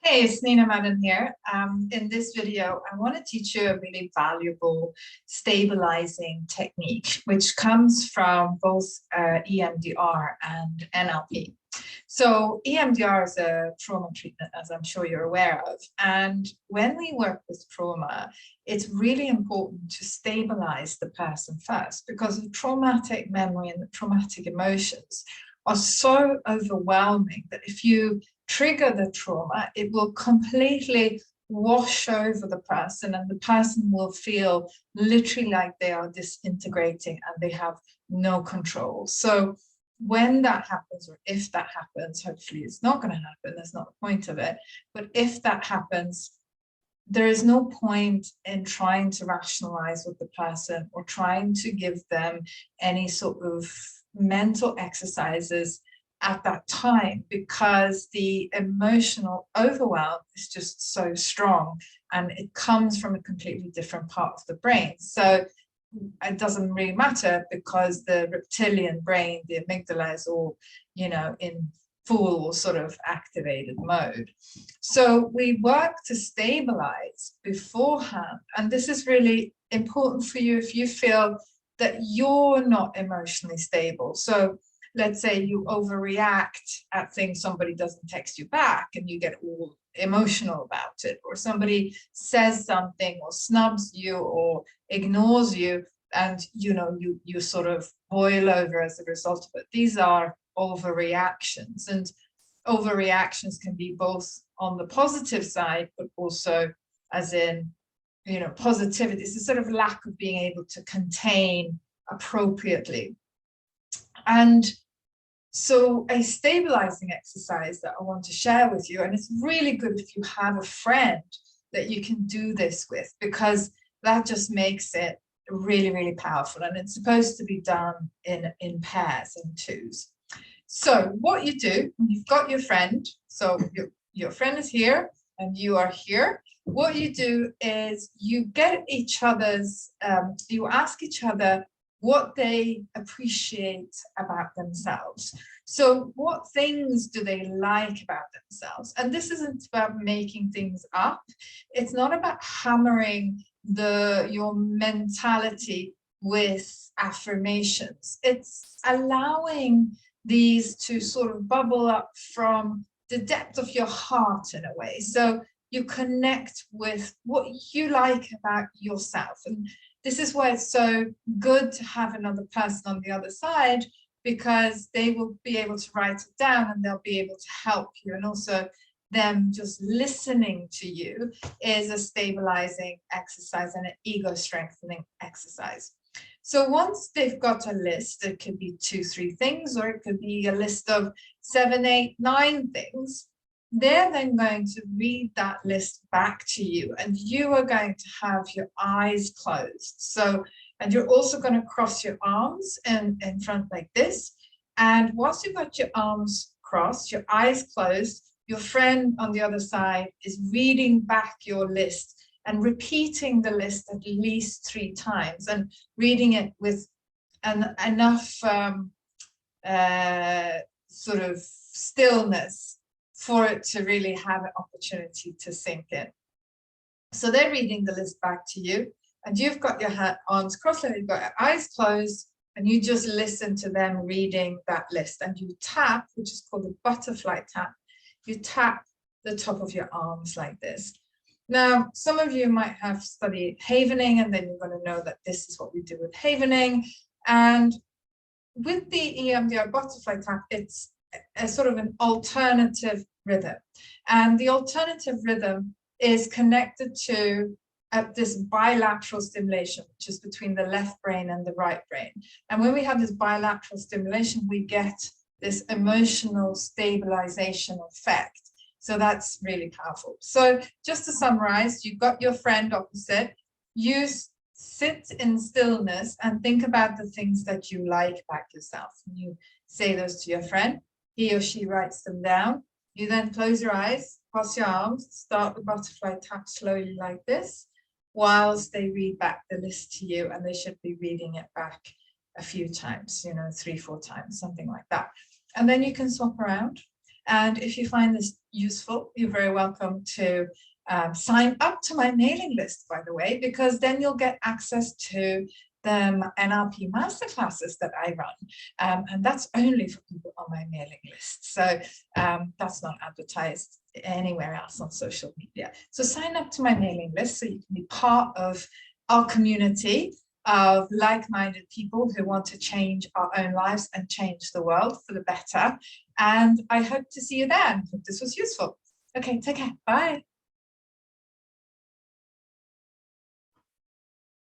Hey, it's Nina Madden here. In this video, I want to teach you a really valuable stabilizing technique, which comes from both EMDR and NLP. So EMDR is a trauma treatment, as I'm sure you're aware of. And when we work with trauma, it's really important to stabilize the person first, because the traumatic memory and the traumatic emotions are so overwhelming that if you trigger the trauma, it will completely wash over the person, and the person will feel literally like they are disintegrating and they have no control. So when that happens, or if that happens, hopefully it's not going to happen, that's not the point of it, but if that happens, there is no point in trying to rationalize with the person or trying to give them any sort of mental exercises at that time, because the emotional overwhelm is just so strong and it comes from a completely different part of the brain. So it doesn't really matter, because the reptilian brain, the amygdala, is all, in full sort of activated mode. So we work to stabilize beforehand. And this is really important for you if you feel that you're not emotionally stable. So let's say you overreact at things, somebody doesn't text you back and you get all emotional about it, or somebody says something or snubs you or ignores you, and you sort of boil over as a result of it. These are overreactions, and overreactions can be both on the positive side, but also as in, positivity. It's a sort of lack of being able to contain appropriately. And so a stabilizing exercise that I want to share with you, and it's really good if you have a friend that you can do this with, because that just makes it really, really powerful. And it's supposed to be done in pairs, in twos. So what you do when you've got your friend, so your friend is here and you are here, what you do is you get each other's, you ask each other what they appreciate about themselves. So what things do they like about themselves? And this isn't about making things up. It's not about hammering your mentality with affirmations. It's allowing these to sort of bubble up from the depth of your heart in a way. So you connect with what you like about yourself. And this is why it's so good to have another person on the other side, because they will be able to write it down and they'll be able to help you. And also them just listening to you is a stabilizing exercise and an ego strengthening exercise. So once they've got a list, it could be 2, 3 things, or it could be a list of 7, 8, 9 things. They're then going to read that list back to you, and you are going to have your eyes closed. So, and you're also going to cross your arms in front like this. And whilst you've got your arms crossed, your eyes closed, your friend on the other side is reading back your list and repeating the list at least 3 times, and reading it with enough sort of stillness for it to really have an opportunity to sink in. So they're reading the list back to you, and you've got your arms crossed, and you've got your eyes closed, and you just listen to them reading that list. And you tap, which is called the butterfly tap. You tap the top of your arms like this. Now, some of you might have studied havening, and then you're going to know that this is what we do with havening. And with the EMDR butterfly tap, it's a sort of an alternative rhythm. And the alternative rhythm is connected to this bilateral stimulation, which is between the left brain and the right brain. And when we have this bilateral stimulation, we get this emotional stabilization effect. So that's really powerful. So just to summarize, you've got your friend opposite. You sit in stillness and think about the things that you like about yourself. And you say those to your friend. He or she writes them down. You then close your eyes, cross your arms, start the butterfly tap slowly like this, whilst they read back the list to you, and they should be reading it back a few times, 3, 4 times, something like that. And then you can swap around. And if you find this useful, you're very welcome to sign up to my mailing list, by the way, because then you'll get access to the NLP masterclasses that I run. And that's only for people on my mailing list. So that's not advertised anywhere else on social media. So sign up to my mailing list so you can be part of our community of like-minded people who want to change our own lives and change the world for the better. And I hope to see you there. I hope this was useful. Okay, take care. Bye.